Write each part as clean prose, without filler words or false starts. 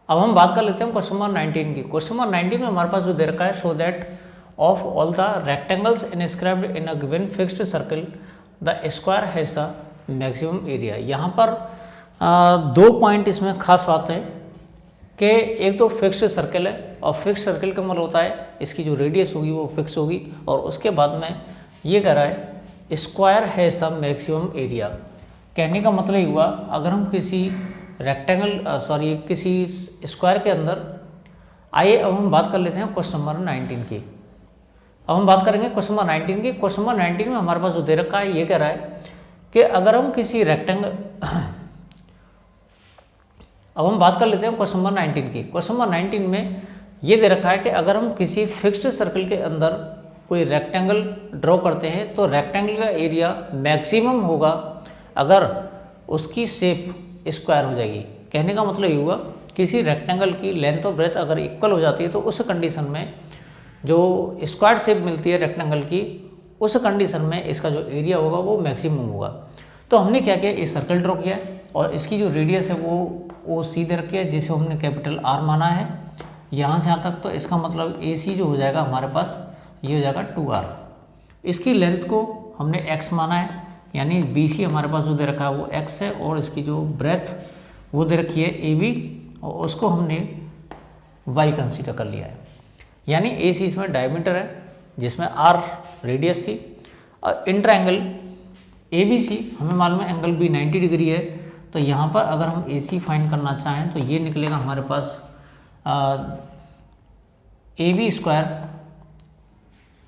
अब हम बात कर लेते हैं क्वेश्चन नंबर 19 की। क्वेश्चन नंबर 19 में हमारे पास जो दे रखा है, show that of all the rectangles inscribed in a given fixed circle the square has the maximum area. यहाँ पर दो पॉइंट इसमें खास बात है कि एक तो फिक्स्ड सर्कल है, और फिक्स सर्कल का मतलब होता है इसकी जो रेडियस होगी वो फिक्स होगी, और उसके बाद में ये कह रहा है square has the maximum area. कहने का मतलब ये हुआ, अगर हम किसी रेक्टेंगल किसी स्क्वायर के अंदर, आइए अब हम बात कर लेते हैं क्वेश्चन नंबर 19 की। अब हम बात करेंगे क्वेश्चन नंबर 19 की। क्वेश्चन नंबर 19 में हमारे पास जो दे रखा है, ये कह रहा है कि अगर हम किसी रेक्टेंगल अब हम बात कर लेते हैं क्वेश्चन नंबर 19 की। क्वेश्चन नंबर 19 में ये दे रखा है कि अगर हम किसी फिक्स्ड सर्कल के अंदर कोई रेक्टेंगल ड्रॉ करते हैं तो रेक्टेंगल का एरिया मैक्सिमम होगा अगर उसकी शेप स्क्वायर हो जाएगी। कहने का मतलब ये हुआ, किसी रेक्टेंगल की लेंथ और ब्रेथ अगर इक्वल हो जाती है तो उस कंडीशन में जो स्क्वायर शेप मिलती है रेक्टेंगल की, उस कंडीशन में इसका जो एरिया होगा वो मैक्सिमम होगा। तो हमने क्या किया, एक सर्कल ड्रॉ किया और इसकी जो रेडियस है वो सीधे रखी है, जिसे हमने कैपिटल आर माना है यहाँ से यहाँ तक। तो इसका मतलब ए सी जो हो जाएगा हमारे पास, ये हो जाएगा 2r। इसकी लेंथ को हमने x माना है, यानी बी सी हमारे पास जो दे रखा है वो x है, और इसकी जो ब्रेथ वो दे रखी है ए बी, और उसको हमने y कंसीडर कर लिया है। यानी ए सी इसमें डायमीटर है जिसमें r रेडियस थी, और इन ट्रायंगल ए बी सी हमें मालूम है एंगल भी 90 डिग्री है। तो यहाँ पर अगर हम ए सी फाइंड करना चाहें तो ये निकलेगा हमारे पास A B square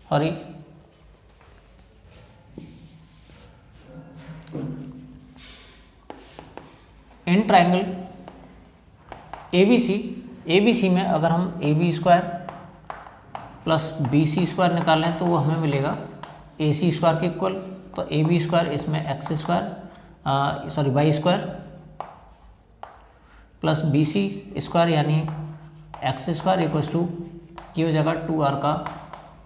sorry in triangle A B C में अगर हम A B square plus B C square निकालें तो वो हमें मिलेगा ए सी स्क्वायर के इक्वल। तो ए बी स्क्वायर इसमें X square Y square plus B C square यानी एक्स स्क्वायर इक्वल्स टू ये हो जाएगा 2r का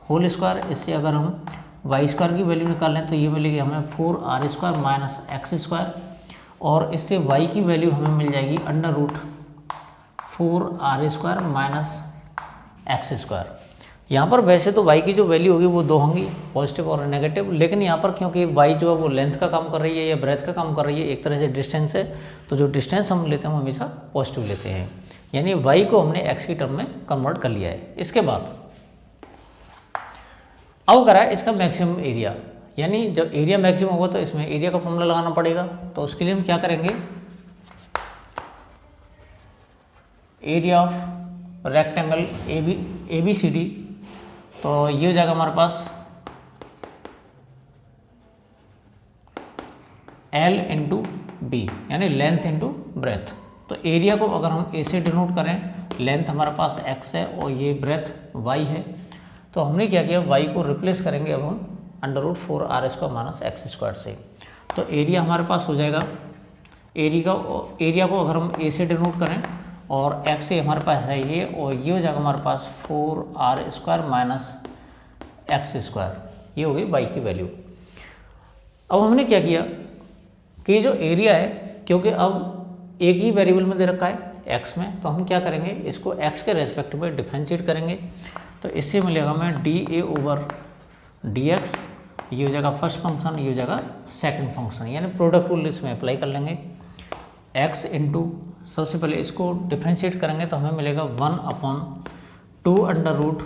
होल स्क्वायर। इससे अगर हम वाई स्क्वायर की वैल्यू निकालें तो ये मिलेगी हमें 4r square minus X square, और इससे y की वैल्यू हमें मिल जाएगी under root 4r square minus X square. यहाँ पर वैसे तो y की जो वैल्यू होगी वो दो होंगी, पॉजिटिव और नेगेटिव, लेकिन यहाँ पर क्योंकि y जो है वो लेंथ का काम कर रही है या ब्रेथ का काम कर रही है, एक तरह से डिस्टेंस है, तो जो डिस्टेंस हम लेते हैं वो हमेशा पॉजिटिव लेते हैं, यानी y को हमने x की टर्म में कन्वर्ट कर लिया है। इसके बाद अब करा है इसका मैक्सिमम एरिया, यानी जब एरिया मैक्सिमम होगा तो इसमें एरिया का फॉर्मूला लगाना पड़ेगा। तो उसके लिए हम क्या करेंगे, area of rectangle A B C D, तो ये हो जाएगा हमारे पास L इंटू बी, यानी लेंथ इंटू ब्रेथ। तो एरिया को अगर हम ए से डिनोट करें, लेंथ हमारे पास x है और ये ब्रेथ y है, तो हमने क्या किया, y को रिप्लेस करेंगे अब हम under root 4r square minus X square से। तो एरिया हमारे पास हो जाएगा, एरिया को अगर हम a से डिनोट करें और x से हमारे पास है ये, और ये हो जाएगा हमारे पास 4r square minus X square, ये हो गई y की वैल्यू। अब हमने क्या किया कि जो एरिया है, क्योंकि अब एक ही वेरिएबल में दे रखा है x में, तो हम क्या करेंगे, इसको x के रेस्पेक्ट में डिफ्रेंशिएट करेंगे। तो इससे मिलेगा हमें D A over D x, ये हो जाएगा फर्स्ट फंक्शन, ये हो जाएगा सेकंड फंक्शन, यानी प्रोडक्ट रूल इसमें अप्लाई कर लेंगे। x इंटू सबसे पहले इसको डिफ्रेंशिएट करेंगे तो हमें मिलेगा 1/2 under root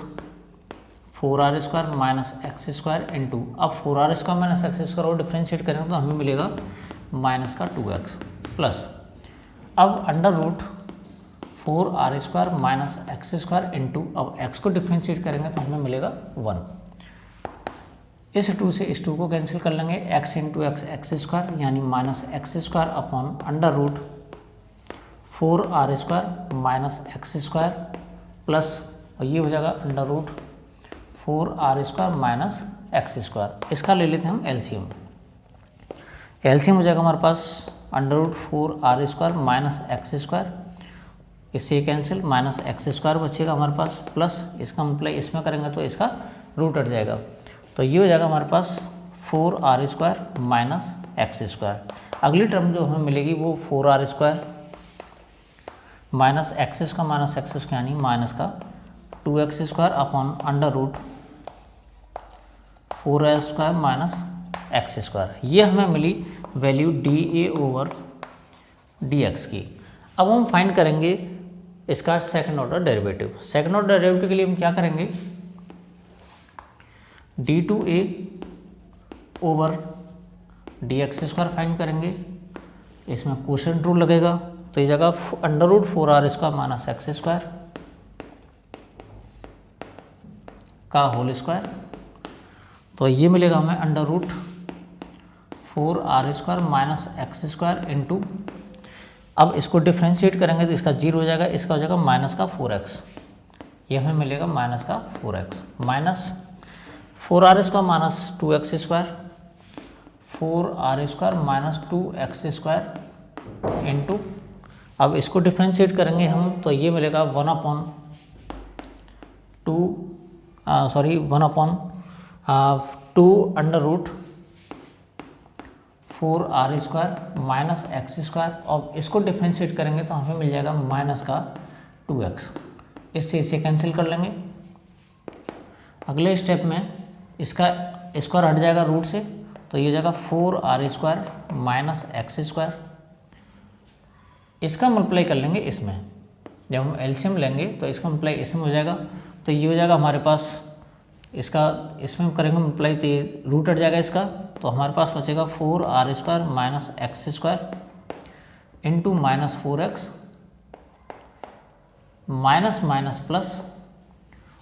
4r square minus X square into, अब 4r square minus X square और डिफ्रेंशिएट करेंगे तो हमें मिलेगा माइनस का 2x प्लस, अब under root 4r square minus X square into, अब x को डिफ्रेंशिएट करेंगे तो हमें मिलेगा 1। इस 2 से इस 2 को कैंसिल कर लेंगे, x इंटू एक्स स्क्वायर यानी minus X square upon under root 4r square minus X square plus, और ये हो जाएगा under root 4r square minus X square. इसका ले लेते हैं हम एलसीएम। एलसीएम हो जाएगा हमारे पास under root 4r square minus X square, इससे कैंसिल, माइनस एक्स स्क्वायर बचेगा हमारे पास, प्लस इसका मल्टीप्लाई इसमें करेंगे तो इसका रूट हट जाएगा। तो ये हो जाएगा हमारे पास 4r square minus X square. अगली टर्म जो हमें मिलेगी वो 4r स्क्वायर माइनस एक्स का यानी माइनस का 2x² upon under root 4a² minus x²। ये हमें मिली वैल्यू dA/dx की। अब हम फाइंड करेंगे इसका second order derivative. Second order derivative के लिए हम क्या करेंगे, d2a/dx² फाइंड करेंगे। इसमें क्वोशिएंट रूल लगेगा तो ये जगह under root 4r² minus x² का होल स्क्वायर, तो ये मिलेगा हमें under root 4r² minus x² into, अब इसको डिफ्रेंशिएट करेंगे तो इसका 0 हो जाएगा, इसका हो जाएगा माइनस का 4x, ये हमें मिलेगा माइनस का 4x minus 4r² minus 2x² 4r² minus 2x² into, अब इसको डिफ्रेंशिएट करेंगे हम तो ये मिलेगा 1/2 under root 4r² minus x², और इसको डिफ्रेंशिएट करेंगे तो हमें मिल जाएगा माइनस का 2x। इस चीज़ से कैंसिल कर लेंगे। अगले स्टेप में इसका स्क्वायर हट जाएगा रूट से, तो ये हो जाएगा 4r² माइनस x²। इसका मल्टीप्लाई कर लेंगे इसमें, जब हम एलसीएम लेंगे तो इसका मल्टीप्लाई इसमें हो जाएगा, तो ये हो जाएगा हमारे पास, इसका इसमें करेंगे मल्टीप्लाई तो ये रूट हट जाएगा इसका, तो हमारे पास बचेगा 4r² minus x² into minus 4x minus minus plus,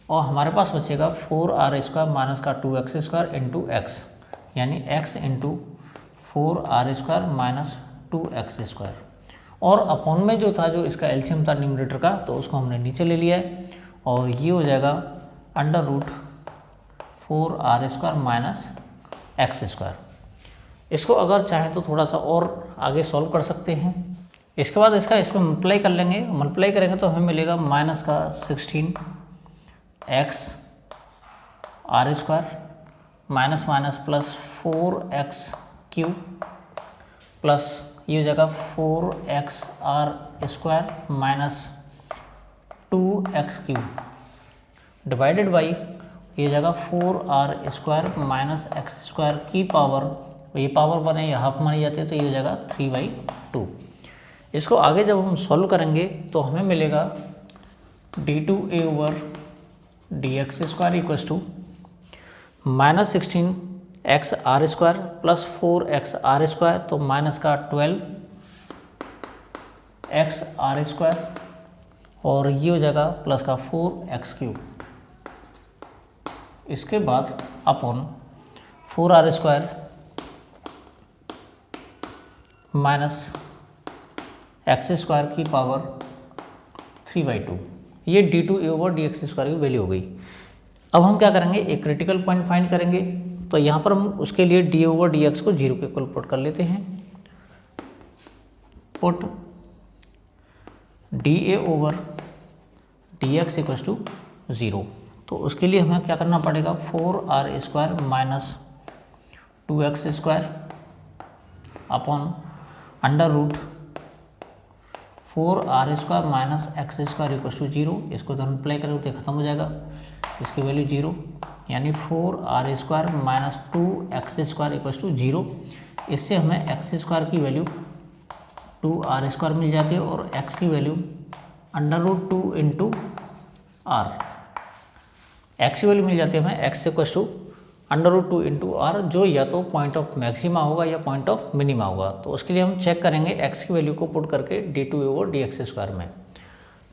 और हमारे पास बचेगा 4r² माइनस का 2x² इंटू x, यानी x into 4r² minus 2x², और अपॉन में जो था, जो इसका एलसीएम था न्यूमरेटर का, तो उसको हमने नीचे ले लिया है, और ये हो जाएगा under root 4r² minus x²। इसको अगर चाहें तो थोड़ा सा और आगे सॉल्व कर सकते हैं। इसके बाद इसका इसमें मल्टीप्लाई कर लेंगे, मल्टीप्लाई करेंगे तो हमें मिलेगा माइनस का 16x r² minus minus plus 4x³ plus ये हो जाएगा 4xr² minus 2x³ divided by ये जगह 4r² माइनस x² की पावर, ये पावर बने या हाफ मानी जाती है, तो ये जगह 3/2। इसको आगे जब हम सॉल्व करेंगे तो हमें मिलेगा d2a/dx² equals to minus 16x r² plus 4x r², तो माइनस का 12x r², और ये हो जाएगा प्लस का 4x³ इसके बाद अपॉन 4r² माइनस x² की पावर 3/2। ये d2a/dx² की वैल्यू हो गई। अब हम क्या करेंगे, एक क्रिटिकल पॉइंट फाइंड करेंगे, तो यहाँ पर हम उसके लिए d/dx को 0 के इक्वल पुट कर लेते हैं। पुट dA/dx इक्वल्स टू 0, तो उसके लिए हमें क्या करना पड़ेगा, 4r² minus 2x² upon under root 4r² minus x² equals to 0। इसको तो मल्टीप्लाई करेंगे तो खत्म हो जाएगा, इसकी वैल्यू 0, यानी 4r² minus 2x² equals to 0। इससे हमें x² की वैल्यू 2r² मिल जाती है, और x की value under root 2 into r, x की वैल्यू मिल जाती है हमें x equals to under root 2 into r, जो या तो पॉइंट ऑफ मैक्सिमा होगा या पॉइंट ऑफ मिनिमा होगा। तो उसके लिए हम चेक करेंगे x की वैल्यू को पुट करके d2a/dx² में,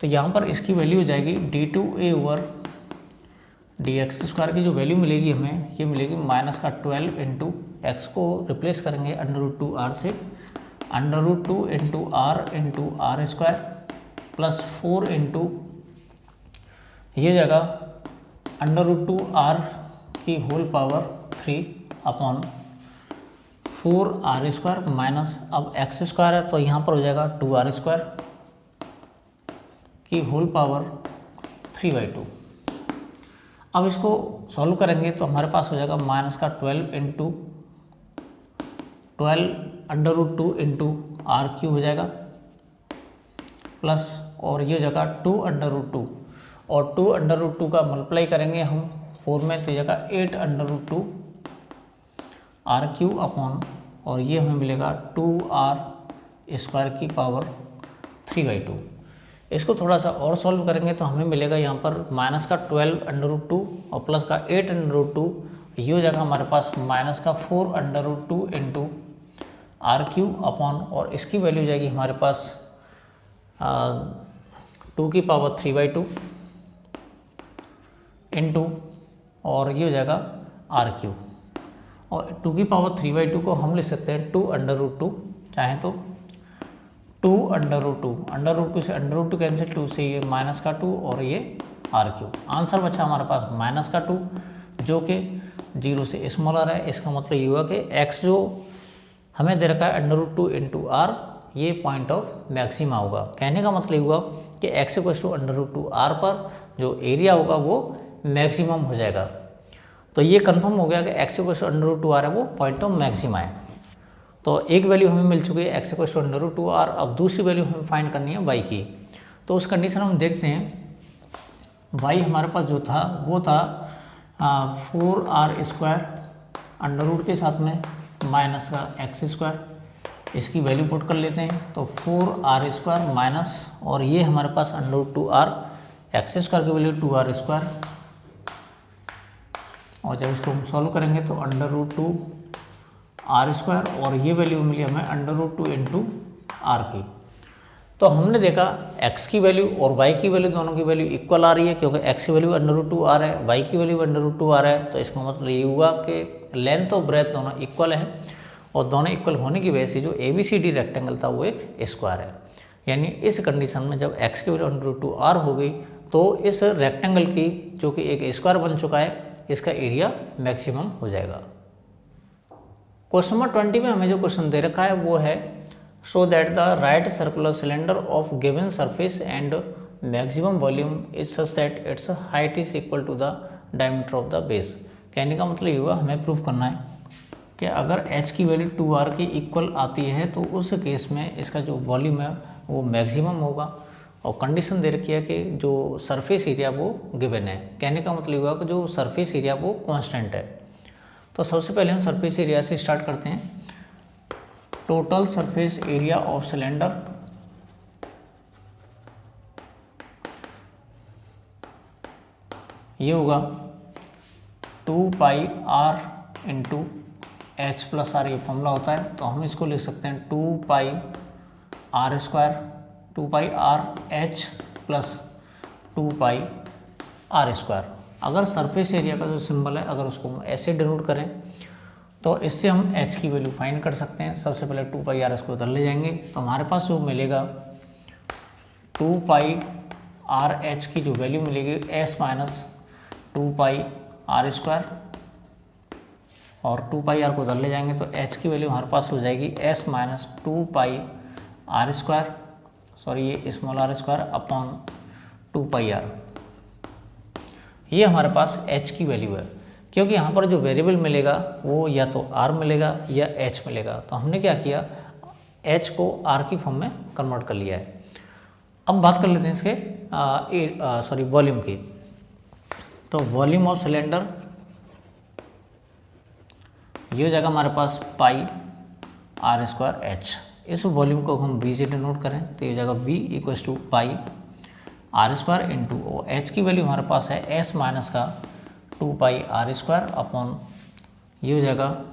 तो यहाँ पर इसकी वैल्यू हो जाएगी d2a/dx² की जो वैल्यू मिलेगी हमें, ये मिलेगी माइनस का 12 इंटू एक्स को रिप्लेस करेंगे अंडर रूट 2r से, under root 2 into r² plus 4 into ये जगह अंडर रूट 2r की whole power 3 upon 4r² minus, अब x² है तो यहाँ पर हो जाएगा 2r² की होल पावर 3/2। अब इसको सॉल्व करेंगे तो हमारे पास हो जाएगा माइनस का 12 into 12 under root 2 into r³ हो जाएगा, प्लस और ये जगह 2√2 और 2√2 का मल्टीप्लाई करेंगे हम 4 में, तो जगह 8√2 r³ अपॉन, और ये हमें मिलेगा 2r² की पावर 3/2। इसको थोड़ा सा और सॉल्व करेंगे तो हमें मिलेगा यहाँ पर माइनस का 12√2 और प्लस का 8√2, ये हो जाएगा हमारे पास माइनस का 4√2 इंटू r³ अपॉन, और इसकी वैल्यू जाएगी हमारे पास 2 की पावर 3/2 इंटू, और ये हो जाएगा r³, और 2 की पावर 3/2 को हम लिख सकते हैं 2√2, चाहें तो 2√2, √2 से √2 कैंसिल, 2 से ये माइनस का 2 और ये r³। आंसर बचा हमारे पास माइनस का 2 जो कि 0 से स्मॉलर है। इसका मतलब ये हुआ कि x जो हमें दे रखा है √2 इंटू r, ये पॉइंट ऑफ मैक्सिमा होगा। कहने का मतलब हुआ कि x √2r पर जो एरिया होगा वो मैक्सिमम हो जाएगा। तो ये कंफर्म हो गया कि x √2r है वो पॉइंट ऑफ मैक्सिमा है। तो एक वैल्यू हमें मिल चुकी है x √2r। अब दूसरी वैल्यू हमें फाइंड करनी है y की। तो उस कंडीशन हम देखते हैं, y हमारे पास जो था वो था 4r² अंडर के साथ में माइनस का x²। इसकी वैल्यू पुट कर लेते हैं, तो 4r² माइनस, और ये हमारे पास √2r, x² की वैल्यू 2r², और जब इसको हम सॉल्व करेंगे तो √2r², और ये वैल्यू मिली हमें √2 इंटू r की। तो हमने देखा x की वैल्यू और y की वैल्यू, दोनों की वैल्यू इक्वल आ रही है, क्योंकि x की वैल्यू √2r है, y की वैल्यू √2r है। तो इसका मतलब ये हुआ कि लेंथ और ब्रेथ दोनों इक्वल है, और दोनों इक्वल होने की वजह से जो ABCD रेक्टेंगल था वो एक स्क्वायर है। यानी इस कंडीशन में जब x की वैल्यू √2r हो गई तो इस रेक्टेंगल की, जो कि एक स्क्वायर बन चुका है, इसका एरिया मैक्सिमम हो जाएगा। क्वेश्चन नंबर 20 में हमें जो क्वेश्चन दे रखा है वो है, show that the right circular cylinder of given surface and maximum volume is such that it's height is equal to the diameter of the base. कहने का मतलब ये हुआ हमें प्रूफ करना है कि अगर h की वैल्यू 2r की इक्वल आती है तो उस केस में इसका जो वॉल्यूम है वो मैक्सिमम होगा, और कंडीशन दे रखी है कि जो सरफेस एरिया वो गिवन है। कहने का मतलब हुआ कि जो सरफेस एरिया वो कांस्टेंट है। तो सबसे पहले हम सरफेस एरिया से स्टार्ट करते हैं। Total surface area of cylinder ये होगा 2πr into h plus r, ये फॉर्मूला होता है। तो हम इसको लिख सकते हैं 2πr² 2πrh प्लस 2πr²। अगर सरफेस एरिया का जो सिंबल है अगर उसको हम ऐसे डिनोट करें तो इससे हम h की वैल्यू फाइंड कर सकते हैं। सबसे पहले 2πr इसको उधर ले जाएंगे तो हमारे पास जो मिलेगा 2πrh की जो वैल्यू मिलेगी s माइनस 2πr², और 2πr को उधर ले जाएंगे तो h की वैल्यू हमारे पास हो जाएगी s माइनस 2πr², सॉरी ये स्मॉल r² अपॉन 2πr। ये हमारे पास h की वैल्यू है, क्योंकि यहाँ पर जो वेरिएबल मिलेगा वो या तो r मिलेगा या h मिलेगा। तो हमने क्या किया, h को r की फॉर्म में कन्वर्ट कर लिया है। अब बात कर लेते हैं इसके वॉल्यूम की। तो वॉल्यूम ऑफ सिलेंडर ये हो जाएगा हमारे पास πr²h। इस वॉल्यूम को हम v से डिनोट करें तो ये हो जाएगा v equals to πr² into h की वैल्यू हमारे पास है s माइनस का 2πr² अपॉन, ये हो जाएगा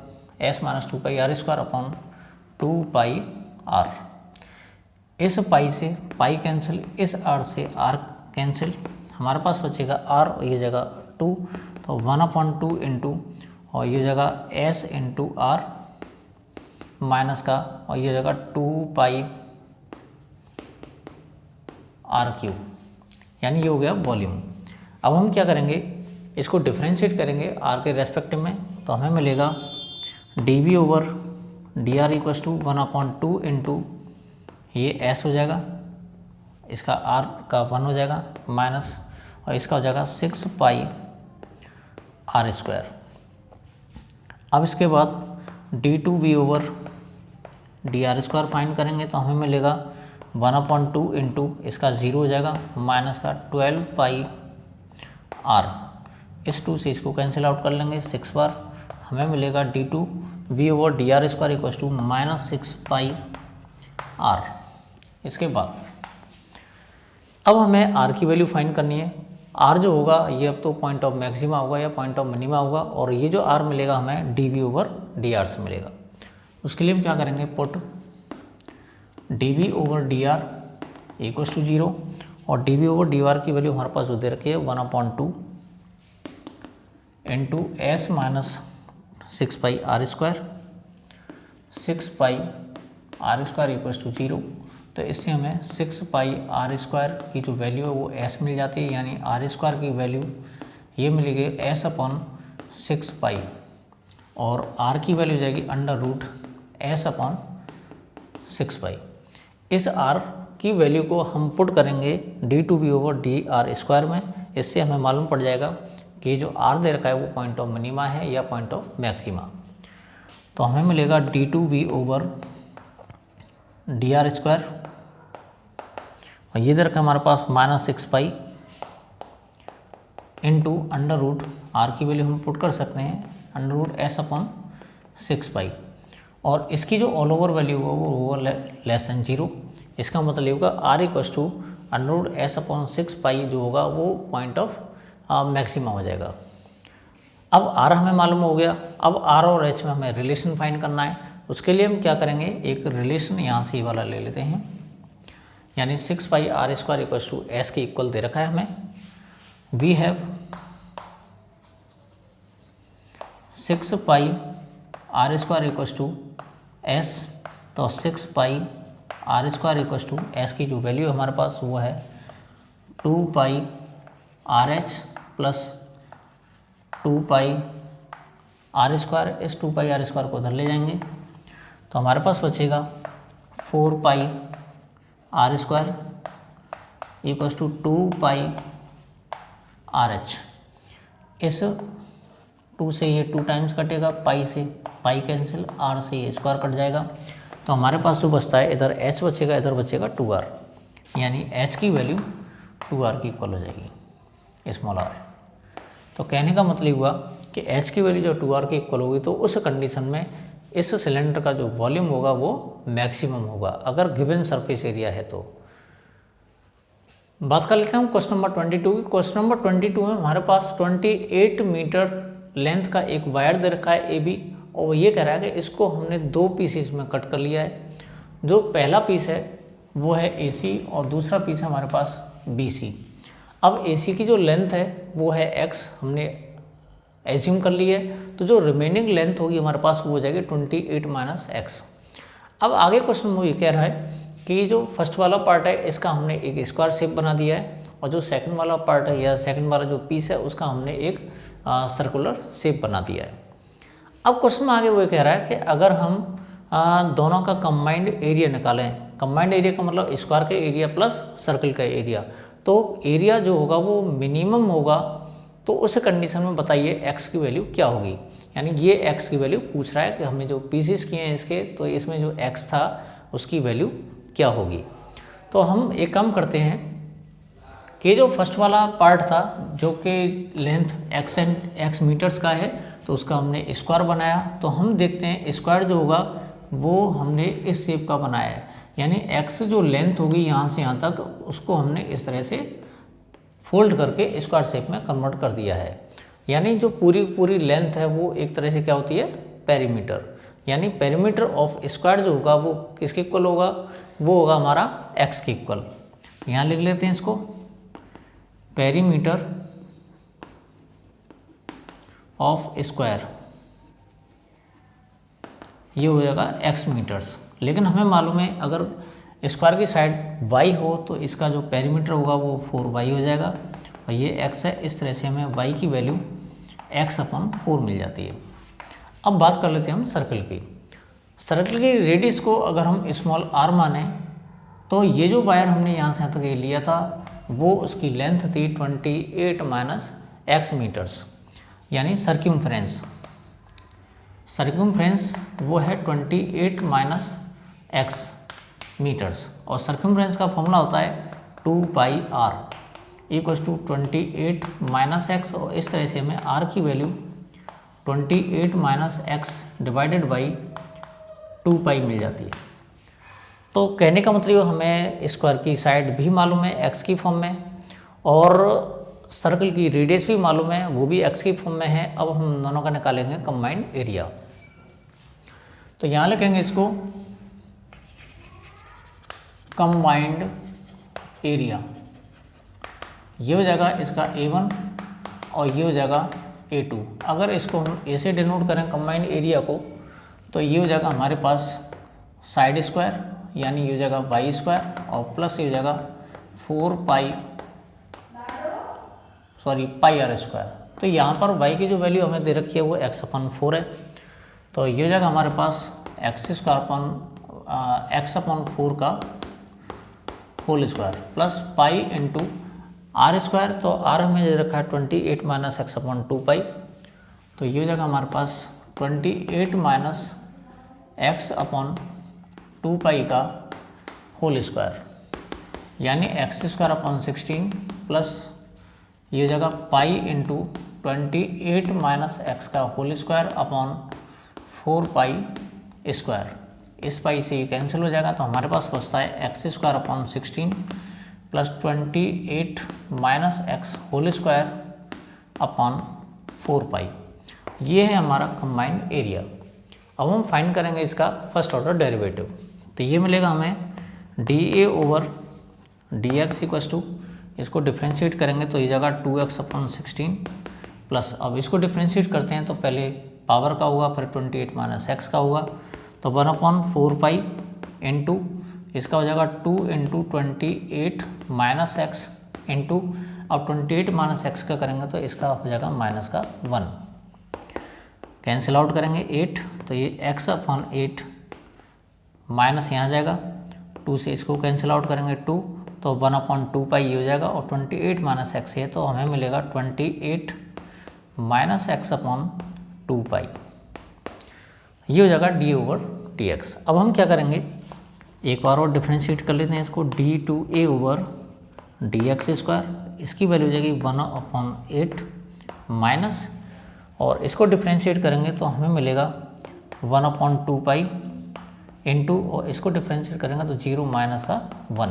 s minus 2πr² upon 2πr। इस पाई से पाई कैंसिल, इस r से r कैंसिल, हमारे पास बचेगा r और ये जगह 2, तो 1/2 इंटू, और ये जगह s इंटू r माइनस का, और ये जगह 2πr³, यानी ये हो गया वॉल्यूम। अब हम क्या करेंगे, इसको डिफ्रेंशिएट करेंगे r के रेस्पेक्टिव में, तो हमें मिलेगा dv/dr इक्वल्स टू 1/2 इंटू ये s हो जाएगा, इसका r का 1 हो जाएगा माइनस, और इसका हो जाएगा 6πr²। अब इसके बाद d2v/dr² फाइंड करेंगे तो हमें मिलेगा 1/2 इंटू इसका 0 हो जाएगा माइनस का 12 पाई आर, इस 2 से इसको कैंसिल आउट कर लेंगे 6 बार, हमें मिलेगा d2v/dr² equal to -6 pi are. इसके बाद अब हमें आर की वैल्यू फाइंड करनी है। आर जो होगा ये अब तो पॉइंट ऑफ मैक्सिमा होगा या पॉइंट ऑफ मिनिमा होगा, और ये जो आर मिलेगा हमें dv/dr से मिलेगा। उसके लिए हम क्या करेंगे, पुट dv/dr इक्वल टू 0, और dv/dr की वैल्यू हमारे पास दे रखी है 1/2 into s minus 6 pi r square, 6 pi r square equal to 0। तो इससे हमें 6 पाई आर स्क्वायर की जो वैल्यू है वो s मिल जाती है, यानी आर स्क्वायर की वैल्यू ये मिलेगी s/6 पाई, और r की वैल्यू जाएगी √s/6 पाई। इस r की वैल्यू को हम पुट करेंगे d2v/dr² में, इससे हमें मालूम पड़ जाएगा कि जो r दे रखा है वो पॉइंट ऑफ मिनिमा है या पॉइंट ऑफ मैक्सिमा। तो हमें मिलेगा d2v/dr², और ये दे रखा है हमारे पास -6 पाई इंटू √r की वैल्यू हम पुट कर सकते हैं √s/6 पाई, और इसकी जो ऑल ओवर वैल्यू होगा वो ओवर लेस देन 0। इसका मतलब होगा r इक्वल टू √s/6 पाई जो होगा वो पॉइंट ऑफ मैक्सिमा हो जाएगा। अब r हमें मालूम हो गया, अब r और h में हमें रिलेशन फाइंड करना है। उसके लिए हम क्या करेंगे, एक रिलेशन यहाँ से वाला ले लेते हैं, यानी 6 pi r² equal to s के इक्वल दे रखा है हमें। We have 6 pi r² equal to s, तो 6 pi r² equal to s की जो वैल्यू हमारे पास वो है 2 पाई RH प्लस 2 पाई r²। इस 2 पाई r² को उधर ले जाएंगे तो हमारे पास बचेगा 4 pi r² equal to 2 pi RH। इस 2 से ये 2 टाइम्स कटेगा, पाई से पाई कैंसिल, r से ये स्क्वायर कट जाएगा, तो हमारे पास जो बचता है इधर h बचेगा, इधर बचेगा 2r, यानी h की वैल्यू 2r की इक्वल हो जाएगी स्मॉल r। तो कहने का मतलब हुआ कि h की वैल्यू जब 2r की इक्वल होगी तो उस कंडीशन में इस सिलेंडर का जो वॉल्यूम होगा वो मैक्सिमम होगा, अगर गिवन सरफेस एरिया है तो। बात कर लेते हैं हम क्वेश्चन नंबर 22 की। क्वेश्चन नंबर 22 में हमारे पास 28 मीटर लेंथ का एक वायर दे रखा है AB, और ये कह रहा है कि इसको हमने 2 पीसेस में कट कर लिया है। जो पहला पीस है वो है AC और दूसरा पीस है हमारे पास BC। अब AC की जो लेंथ है वो है x, हमने एज्यूम कर ली है, तो जो रिमेनिंग लेंथ होगी हमारे पास वो हो जाएगी 28 माइनस x। अब आगे क्वेश्चन में ये कह रहा है कि जो फर्स्ट वाला पार्ट है इसका हमने एक स्क्वायर शेप बना दिया है, और जो सेकंड वाला पार्ट है या सेकंड वाला जो पीस है उसका हमने एक सर्कुलर शेप बना दिया है। अब क्वेश्चन में आगे वो कह रहा है कि अगर हम दोनों का कंबाइंड एरिया निकालें, कंबाइंड एरिया का मतलब स्क्वायर का एरिया प्लस सर्कल का एरिया, तो एरिया जो होगा वो मिनिमम होगा, तो उस कंडीशन में बताइए x की वैल्यू क्या होगी। यानी ये x की वैल्यू पूछ रहा है कि हमने जो पीसेस किए हैं इसके, तो इसमें जो x था उसकी वैल्यू क्या होगी। तो हम एक काम करते हैं कि जो फर्स्ट वाला पार्ट था जो कि लेंथ x मीटर्स का है, तो उसका हमने स्क्वायर बनाया, तो हम देखते हैं स्क्वायर जो होगा वो हमने इस शेप का बनाया है, यानी x जो लेंथ होगी यहाँ से यहाँ तक उसको हमने इस तरह से फोल्ड करके स्क्वायर शेप में कन्वर्ट कर दिया है। यानी जो पूरी लेंथ है वो एक तरह से क्या होती है, पेरीमीटर, यानी पेरीमीटर ऑफ स्क्वायर जो होगा वो किसके इक्वल होगा, वो होगा हमारा x के इक्वल। तो यहाँ लिख लेते हैं इसको, पेरीमीटर ऑफ स्क्वायर ये हो जाएगा x मीटर्स। लेकिन हमें मालूम है अगर स्क्वायर की साइड y हो तो इसका जो पेरीमीटर होगा वो 4y हो जाएगा, और ये x है, इस तरह से हमें y की वैल्यू x/4 मिल जाती है। अब बात कर लेते हैं हम सर्कल की। सर्कल की रेडियस को अगर हम स्मॉल r माने तो ये जो वायर हमने यहाँ से यहाँ तक लिया था वो उसकी लेंथ थी 28 माइनस x मीटर्स, यानी सर्क्यूम्फ्रेंस वो है 28 माइनस x, मीटर्स। और सर्कमफ्रेंस का फॉर्मूला होता है 2πr equals to 28 minus x, और इस तरह से हमें r की value 28 minus X divided by 2π मिल जाती है। तो कहने का मतलब हमें स्क्वायर की साइड भी मालूम है एक्स की फॉर्म में, और सर्कल की रेडियस भी मालूम है, वो भी एक्स की फॉर्म में है। अब हम दोनों का निकालेंगे कंबाइंड एरिया। तो यहाँ लिखेंगे इसको कंबाइंड एरिया। ये हो जाएगा इसका A1 और ये हो जाएगा A2। अगर इसको हम A से डिनोट करें कंबाइंड एरिया को, तो ये हो जाएगा हमारे पास साइड स्क्वायर, यानी ये हो जाएगा वाई स्क्वायर, और प्लस ये हो जाएगा 4π r स्क्वायर। तो यहाँ पर y की जो वैल्यू हमें दे रखी है वो x/4 है। तो ये हो जाएगा हमारे पास x/4 का whole square plus π into r square. तो r हमें दे रखा है 28 माइनस x/2π। तो ये हो जाएगा हमारे पास 28 माइनस x/2π का होल स्क्वायर, यानी x² प्लस ये हो जाएगा π इंटू 28 माइनस एक्स का होल स्क्वायर अपॉन 4π स्क्वायर। इस पाई से ये कैंसिल हो जाएगा, तो हमारे पास बचता है x² plus 28 minus X whole square upon 4π। ये है हमारा कंबाइंड एरिया। अब हम फाइंड करेंगे इसका फर्स्ट ऑर्डर डेरिवेटिव। तो ये मिलेगा हमें dA/dx इक्वस टू, इसको डिफ्रेंशिएट करेंगे तो ये जगह 2x/16 प्लस, अब इसको डिफ्रेंशिएट करते हैं तो पहले पावर का होगा फिर 28 माइनस एक्स का होगा, तो 1/4π इंटू इसका हो जाएगा 2 इंटू 28 माइनस एक्स इंटू, अब 28 माइनस एक्स का करेंगे तो इसका हो जाएगा माइनस का 1, कैंसिल आउट करेंगे 8, तो ये x/8 माइनस यहाँ जाएगा 2 से इसको कैंसिल आउट करेंगे 2, तो 1/2π ये हो जाएगा, और 28 माइनस एक्स है तो हमें मिलेगा 28 माइनस x/2π। ये हो जाएगा d/dx। अब हम क्या करेंगे, एक बार और डिफ्रेंशिएट कर लेते हैं इसको, d/dx², इसकी वैल्यू हो जाएगी 1/8 माइनस, और इसको डिफ्रेंशिएट करेंगे तो हमें मिलेगा 1/2π इंटू, और इसको डिफ्रेंशिएट करेंगे तो 0 माइनस का 1,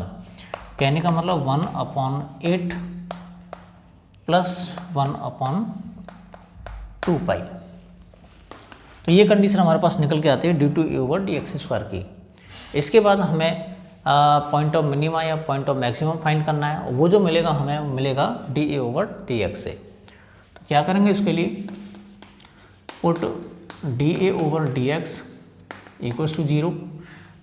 कहने का मतलब 1/8 प्लस 1/2π। तो ये कंडीशन हमारे पास निकल के आती है d/dx² की। इसके बाद हमें पॉइंट ऑफ मिनिमा या पॉइंट ऑफ मैक्सिमम फाइंड करना है, वो जो मिलेगा हमें मिलेगा dA/dx से। तो क्या करेंगे इसके लिए, पुट dA/dx इक्वल्स टू 0।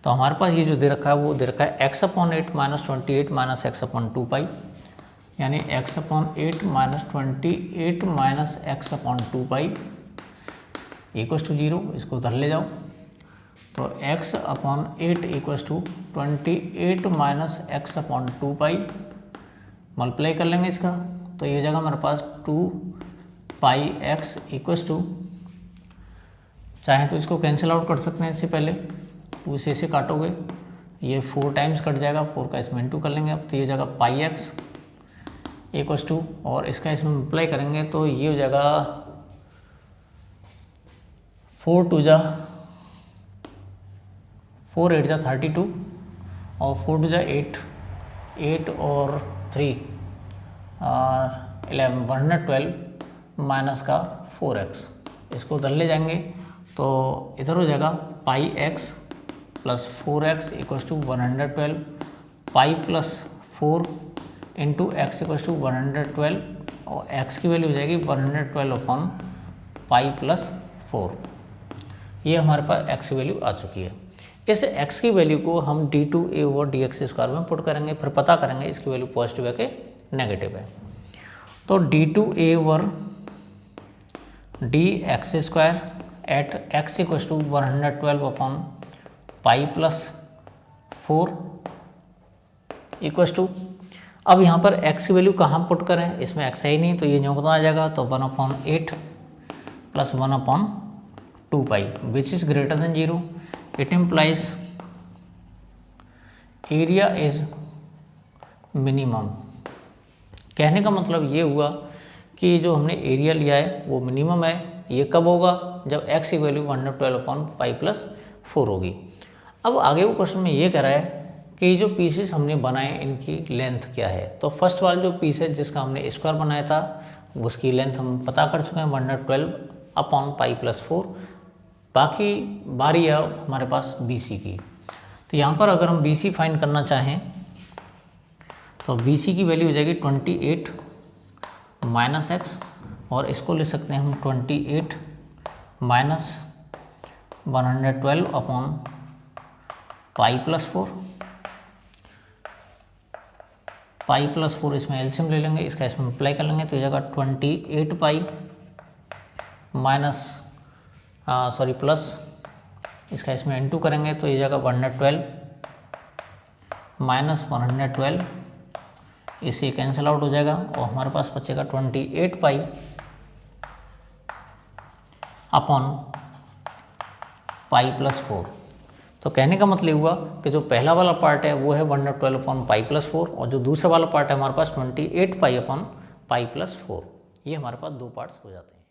तो हमारे पास ये जो दे रखा है वो दे रखा है x/8 माइनस 28 माइनस x/2π, यानी x/8 minus 28 minus x/2π equals to 0। इसको उधर ले जाओ, तो x/8 equals to 28 minus x/2π, multiply कर लेंगे इसका, तो ये जगह हमारे पास 2πx इक्वल्स टू, चाहे तो इसको कैंसिल आउट कर सकते हैं इससे पहले, 2 से इसे काटोगे ये 4 टाइम्स कट जाएगा, 4 का इसमें इंटू कर लेंगे अब, तो ये जगह πx इक्वल्स टू, और इसका इसमें मल्टीप्लाई करेंगे तो ये हो जाएगा 4 8 जा 32, और 4 2 जा 8, 8 और 3 11 112 माइनस का 4x, इसको उधर ले जाएंगे तो इधर हो जाएगा πx plus 4x equals to 112, pi plus 4 into x equals to 112, और x की वैल्यू हो जाएगी 112/पाई प्लस 4। ये हमारे पास x की वैल्यू आ चुकी है। इस x की वैल्यू को हम d/dx² में पुट करेंगे, फिर पता करेंगे इसकी वैल्यू पॉजिटिव है कि नेगेटिव है। तो d/dx² at x equals to 112/पाई प्लस 4 इक्वल्स टू, अब यहाँ पर x की वैल्यू कहाँ पुट करें, इसमें x है ही नहीं तो ये न्यों आ जाएगा, तो 1/8 plus 1/2π which is greater than 0। It implies area is minimum. कहने का मतलब ये हुआ कि जो हमने एरिया लिया है वो मिनिमम है। ये कब होगा? जब x की वैल्यू 112/π+4 होगी। अब आगे वो क्वेश्चन में ये कह रहा है कि जो पीसेस हमने बनाए इनकी लेंथ क्या है। तो फर्स्ट वाला जो पीस है जिसका हमने स्क्वायर बनाया था उसकी लेंथ हम पता कर चुके हैं 112/π+4। बाकी बारी है हमारे पास BC की। तो यहाँ पर अगर हम BC फाइंड करना चाहें तो BC की वैल्यू हो जाएगी 28 - x, और इसको ले सकते हैं हम 28 - 112/π+4। π+4 इसमें एलसीएम ले लेंगे, इसका इसमें अप्लाई कर लेंगे तो ये जाएगा 28π प्लस इसका इसमें इंटू करेंगे तो ये जाएगा 112 - 112, इससे कैंसिल आउट हो जाएगा और हमारे पास बचेगा 28π/π+4। तो कहने का मतलब हुआ कि जो पहला वाला पार्ट है वो है 112/π+4 और जो दूसरा वाला पार्ट है हमारे पास 28π/π+4। ये हमारे पास दो पार्ट्स हो जाते हैं।